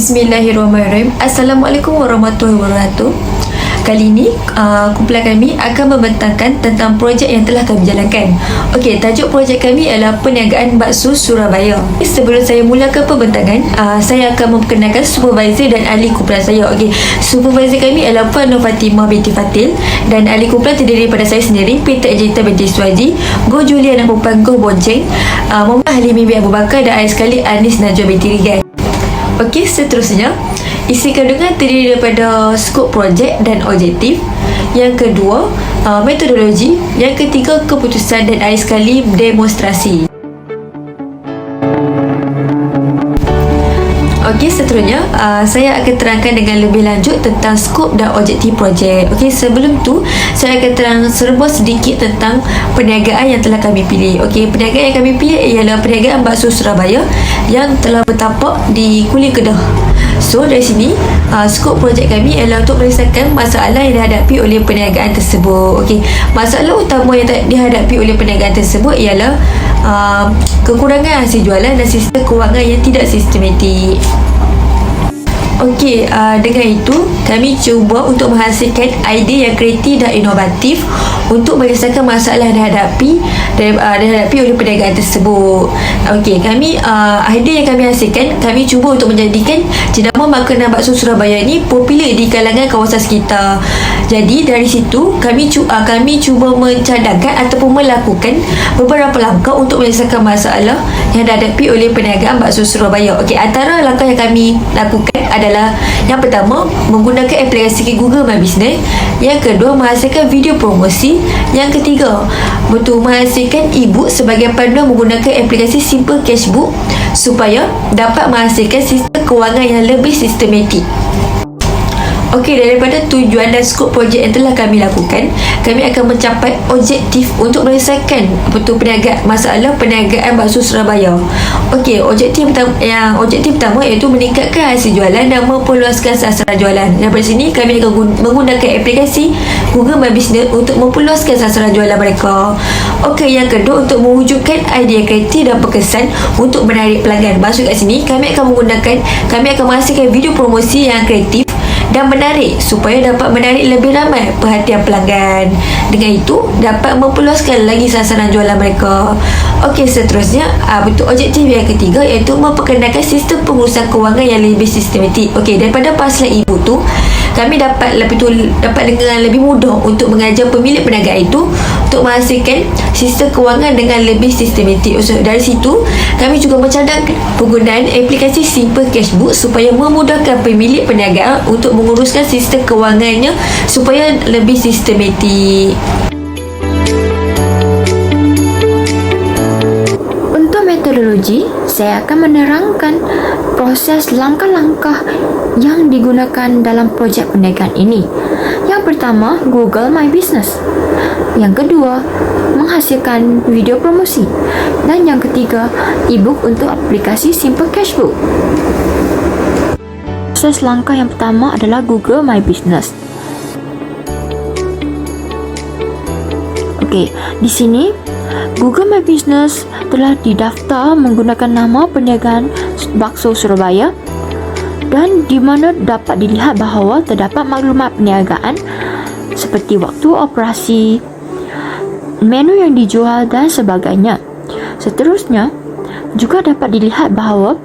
Bismillahirrahmanirrahim. Assalamualaikum warahmatullahi wabarakatuh. Kali ini kumpulan kami akan membentangkan tentang projek yang telah kami jalankan. Okey, tajuk projek kami adalah Perniagaan Bakso Surabaya. Sebelum saya mulakan pembentangan, saya akan memperkenalkan supervisor dan ahli kumpulan saya. Okey, supervisor kami adalah Puan Nur Fatimah binti Fatil dan ahli kumpulan terdiri daripada saya sendiri, Peter Ejita binti Suhaji, Go Juliana Pupan Go Bonceng, Muhammad Halimi bin Abu Bakar dan ayah sekali Anis Najwa binti Rigan. Okey, seterusnya isi kandungan terdiri daripada skop projek dan objektif. Yang kedua, metodologi. Yang ketiga, keputusan dan akhir sekali demonstrasi. Okey, seterusnya saya akan terangkan dengan lebih lanjut tentang skop dan objektif projek. Okey, sebelum tu saya akan terang serba sedikit tentang perniagaan yang telah kami pilih. Okey, perniagaan yang kami pilih ialah perniagaan bakso Surabaya yang telah bertapak di Kulim Kedah. So dari sini skop projek kami ialah untuk menyelesaikan masalah yang dihadapi oleh perniagaan tersebut. Okey, masalah utama yang dihadapi oleh perniagaan tersebut ialah kekurangan hasil jualan dan sistem kewangan yang tidak sistematik. Okey, dengan itu kami cuba untuk menghasilkan idea yang kreatif dan inovatif untuk menyelesaikan masalah yang dihadapi oleh perniagaan tersebut. Okey, idea yang kami hasilkan, kami cuba untuk menjadikan jenama makanan bakso Surabaya ini popular di kalangan kawasan sekitar. Jadi dari situ kami cuba mencadangkan ataupun melakukan beberapa langkah untuk menyelesaikan masalah yang dihadapi oleh perniagaan bakso Surabaya. Okey, antara langkah yang kami lakukan adalah yang pertama, menggunakan aplikasi Google My Business. Yang kedua, menghasilkan video promosi. Yang ketiga, menghasilkan e-book sebagai panduan menggunakan aplikasi Simple Cashbook supaya dapat menghasilkan sistem kewangan yang lebih sistematik. Okey, daripada tujuan dan skop projek yang telah kami lakukan, kami akan mencapai objektif untuk menyelesaikan masalah perniagaan bakso Surabaya. Okey, objektif pertama iaitu meningkatkan hasil jualan dan memperluaskan sasaran jualan. Daripada sini kami akan menggunakan aplikasi Google My Business untuk memperluaskan sasaran jualan mereka. Okey, yang kedua, untuk mewujudkan idea kreatif dan berkesan untuk menarik pelanggan. Maksud kat sini kami akan menghasilkan video promosi yang kreatif dan menarik supaya dapat menarik lebih ramai perhatian pelanggan. Dengan itu dapat memperluaskan lagi sasaran jualan mereka. Okey, seterusnya bentuk objektif yang ketiga iaitu memperkenalkan sistem pengurusan kewangan yang lebih sistematik. Okey, daripada pasal ibu tu kami dapat dengan lebih mudah untuk mengajar pemilik perniagaan itu untuk menghasilkan sistem kewangan dengan lebih sistematik. So, dari situ kami juga mencadangkan penggunaan aplikasi Simple Cashbook supaya memudahkan pemilik perniagaan untuk menguruskan sistem kewangannya supaya lebih sistematik. Untuk metodologi, saya akan menerangkan proses langkah-langkah yang digunakan dalam projek perniagaan ini. Yang pertama, Google My Business. Yang kedua, menghasilkan video promosi. Dan yang ketiga, e-book untuk aplikasi Simple Cashbook. Proses langkah yang pertama adalah Google My Business. Okey, di sini Google My Business telah didaftar menggunakan nama perniagaan bakso Surabaya dan di mana dapat dilihat bahawa terdapat maklumat perniagaan seperti waktu operasi, menu yang dijual dan sebagainya. Seterusnya, juga dapat dilihat bahawa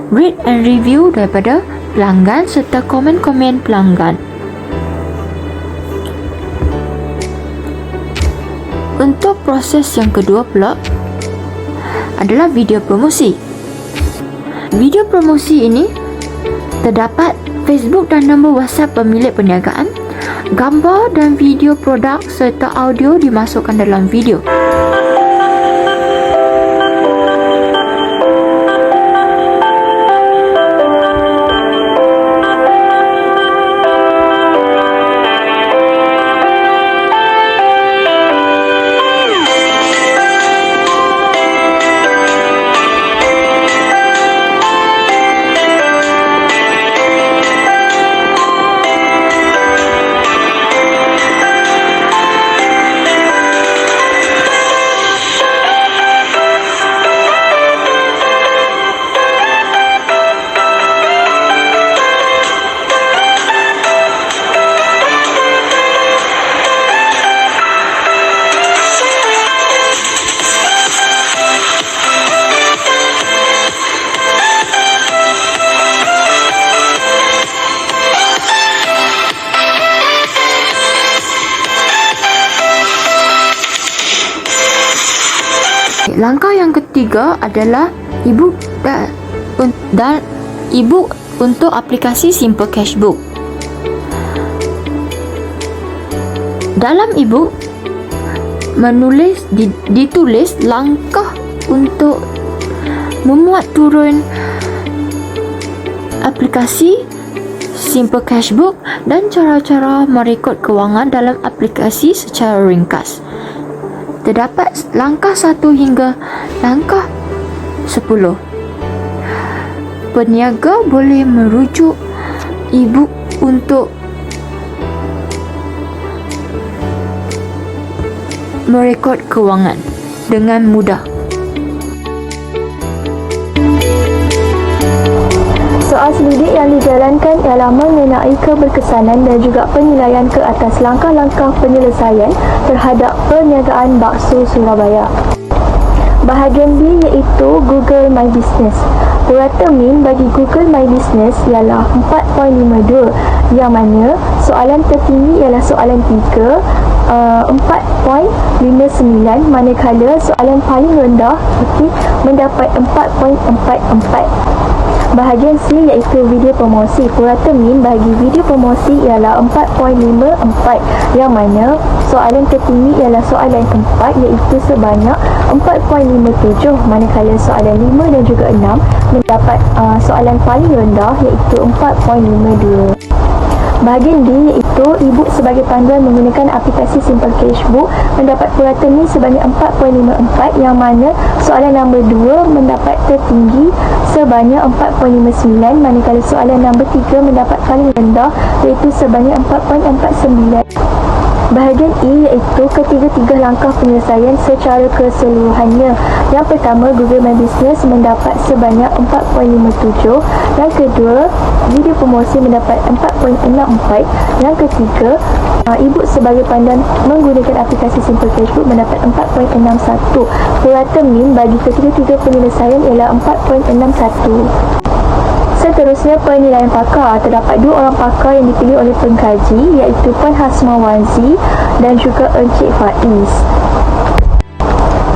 rate and review daripada pelanggan serta komen-komen pelanggan. Untuk proses yang kedua pula adalah video promosi. Video promosi ini terdapat Facebook dan nombor WhatsApp pemilik perniagaan, gambar dan video produk serta audio dimasukkan dalam video. Langkah yang ketiga adalah e-book dan e-book untuk aplikasi Simple Cashbook. Dalam e-book ditulis langkah untuk memuat turun aplikasi Simple Cashbook dan cara-cara merekod kewangan dalam aplikasi secara ringkas. Terdapat langkah 1 hingga langkah 10. Peniaga boleh merujuk e-book untuk merekod kewangan dengan mudah. Soal selidik yang dijalankan ialah mengenai keberkesanan dan juga penilaian ke atas langkah-langkah penyelesaian terhadap perniagaan bakso Surabaya. Bahagian B iaitu Google My Business. Purata min bagi Google My Business ialah 4.52, yang mana soalan tertinggi ialah soalan 3, 4.59, manakala soalan paling rendah mendapat 4.44. Bahagian C iaitu video promosi. Purata min bagi video promosi ialah 4.54, yang mana soalan tertinggi ialah soalan 4 iaitu sebanyak 4.57, manakala soalan 5 dan juga 6 mendapat soalan paling rendah iaitu 4.52. Bahagian D iaitu e-book sebagai panduan menggunakan aplikasi Simple Cashbook mendapat purata min sebanyak 4.54, yang mana soalan nombor 2 mendapat tertinggi sebanyak 4.59, manakala soalan nombor 3 mendapat paling rendah iaitu sebanyak 4.49. Bahagian E iaitu ketiga-tiga langkah penyelesaian secara keseluruhannya. Yang pertama, Google My Business mendapat sebanyak 4.57. Yang kedua, video promosi mendapat 4.64. Yang ketiga, e-book sebagai panduan menggunakan aplikasi Simple Cashbook mendapat 4.61. Purata min bagi ketiga-tiga penyelesaian ialah 4.61. Seterusnya, penilaian pakar. Terdapat 2 orang pakar yang dipilih oleh pengkaji iaitu Puan Hasma Wanzi dan juga Encik Faiz.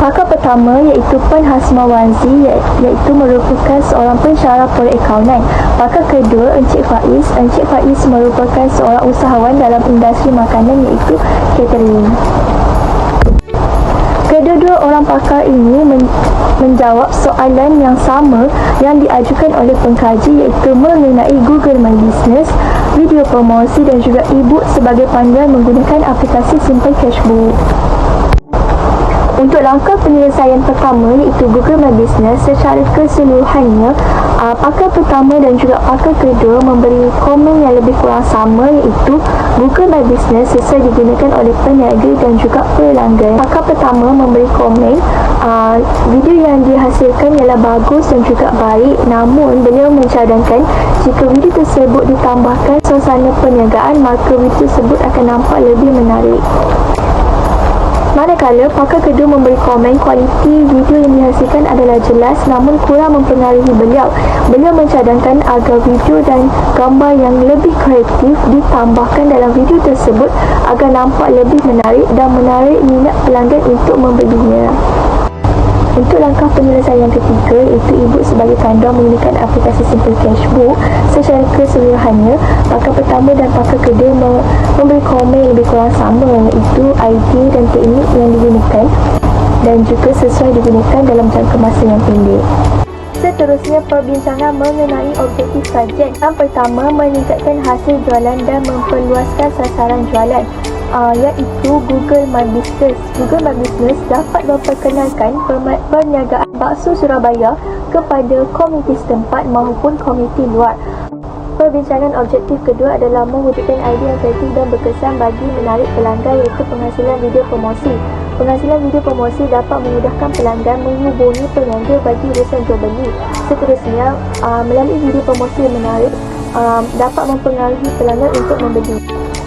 Pakar pertama iaitu Puan Hasma Wanzi iaitu merupakan seorang pensyarah perakaunan. Pakar kedua Encik Faiz. Encik Faiz merupakan seorang usahawan dalam industri makanan iaitu catering. Kedua-dua orang pakar ini menjawab soalan yang sama yang diajukan oleh pengkaji iaitu mengenai Google My Business, video promosi dan juga e-book sebagai panduan menggunakan aplikasi Simple Cashbook. Untuk langkah penyelesaian pertama iaitu Google My Business, secara keseluruhannya pakar pertama dan juga pakar kedua memberi komen yang lebih kurang sama iaitu Google My Business sesuai digunakan oleh peniaga dan juga pelanggan. Pakar pertama memberi komen video yang dihasilkan ialah bagus dan juga baik, namun beliau mencadangkan jika video tersebut ditambahkan suasana perniagaan maka video tersebut akan nampak lebih menarik. Manakala pakar kedua memberi komen kualiti video yang dihasilkan adalah jelas namun kurang mempengaruhi beliau. Beliau mencadangkan agar video dan gambar yang lebih kreatif ditambahkan dalam video tersebut agar nampak lebih menarik dan menarik minat pelanggan untuk membelinya. Untuk langkah penyelesaian ketiga iaitu e-book sebagai panduan menggunakan aplikasi Simple Cashbook, secara keseluruhannya pakar pertama dan pakar kedua memberi komen lebih kurang sama iaitu idea dan teknik yang digunakan dan juga sesuai digunakan dalam jangka masa yang pendek. Seterusnya, perbincangan mengenai objektif kajian. Yang pertama, meningkatkan hasil jualan dan memperluaskan sasaran jualan, iaitu Google My Business. Google My Business dapat memperkenalkan perniagaan bakso Surabaya kepada komuniti setempat maupun komuniti luar. Perbincangan objektif kedua adalah mewujudkan idea yang kreatif dan berkesan bagi menarik pelanggan, iaitu penghasilan video promosi. Penghasilan video promosi dapat memudahkan pelanggan menghubungi peniaga bagi urusan jual beli. Seterusnya, melalui video promosi yang menarik dapat mempengaruhi pelanggan untuk membeli.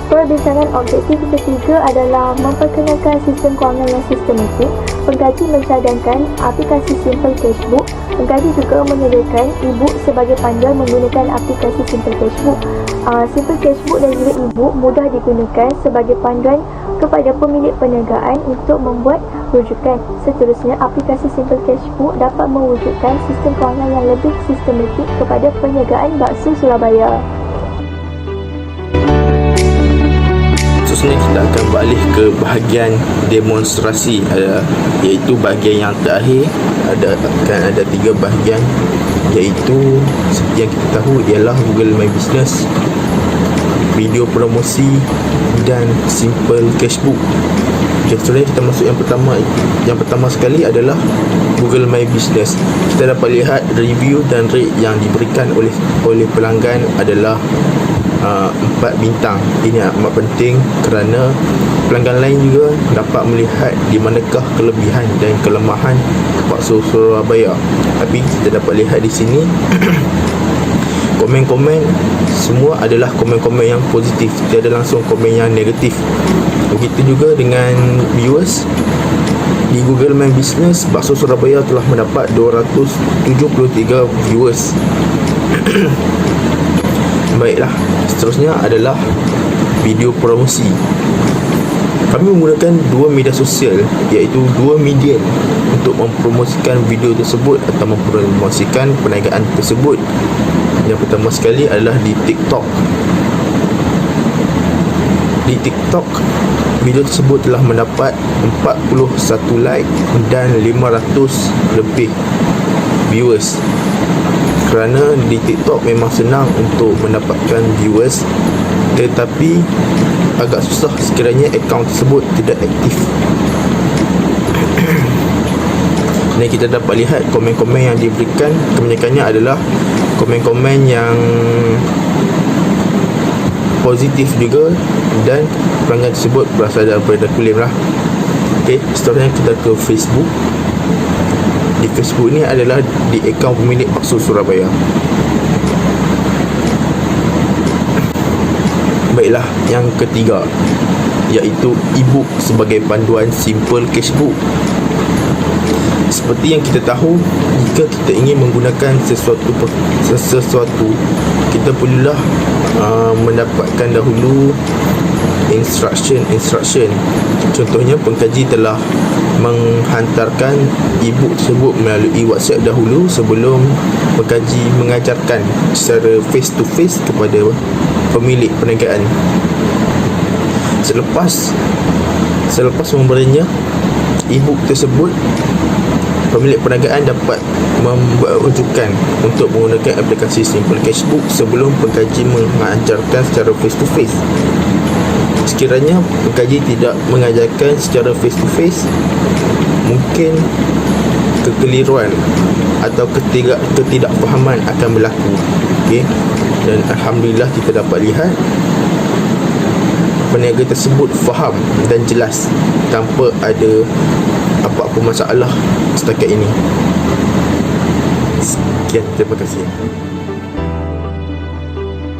Perbincangan objektif ketiga adalah memperkenalkan sistem kewangan yang sistematik. Pengkaji mencadangkan aplikasi Simple Cashbook. Pengkaji juga menyediakan e-book sebagai panduan menggunakan aplikasi Simple Cashbook. Simple Cashbook dan juga e-book mudah digunakan sebagai panduan kepada pemilik perniagaan untuk membuat rujukan. Seterusnya, aplikasi Simple Cashbook dapat mewujudkan sistem kewangan yang lebih sistematik kepada perniagaan bakso Surabaya. Seterusnya kita akan beralih ke bahagian demonstrasi, iaitu bahagian yang terakhir. Akan ada 3 bahagian, iaitu seperti yang kita tahu ialah Google My Business, video promosi dan Simple Cashbook. Okay, seterusnya kita masuk yang pertama. Yang pertama sekali adalah Google My Business. Kita dapat lihat review dan rate yang diberikan oleh pelanggan adalah 4 bintang. Ini amat penting kerana pelanggan lain juga dapat melihat di manakah kelebihan dan kelemahan bakso Surabaya. Tapi kita dapat lihat di sini komen-komen semua adalah komen-komen yang positif, tiada langsung komen yang negatif. Begitu juga dengan viewers. Di Google My Business, bakso Surabaya telah mendapat 273 viewers. Baiklah, seterusnya adalah video promosi. Kami menggunakan 2 media sosial, iaitu 2 medium untuk mempromosikan video tersebut atau mempromosikan perniagaan tersebut. Yang pertama sekali adalah di TikTok. Di TikTok, video tersebut telah mendapat 41 like dan 500 lebih viewers. Kerana di TikTok memang senang untuk mendapatkan viewers, tetapi agak susah sekiranya akaun tersebut tidak aktif. Dan kita dapat lihat komen-komen yang diberikan, kebanyakannya adalah komen-komen yang positif juga, dan pelanggan tersebut berasal daripada Kulim lah. Okay, seterusnya kita ke Facebook. Di Facebook ni adalah di akaun pemilik bakso Surabaya. Baiklah, yang ketiga, iaitu e-book sebagai panduan Simple Cashbook. Seperti yang kita tahu, jika kita ingin menggunakan sesuatu, kita perlulah mendapatkan dahulu instruction. Contohnya, pengkaji telah menghantarkan e-book tersebut melalui WhatsApp dahulu sebelum pengkaji mengajarkan secara face to face kepada pemilik perniagaan. Selepas memberinya e-book tersebut, pemilik perniagaan dapat membuat rujukan untuk menggunakan aplikasi Simple Cashbook sebelum pengkaji mengajarkan secara face to face. Sekiranya pengkaji tidak mengajarkan secara face to face, mungkin kekeliruan atau ketidakfahaman akan berlaku. Okay? Dan alhamdulillah kita dapat lihat peniaga tersebut faham dan jelas tanpa ada apa-apa masalah setakat ini. Sekian, terima kasih.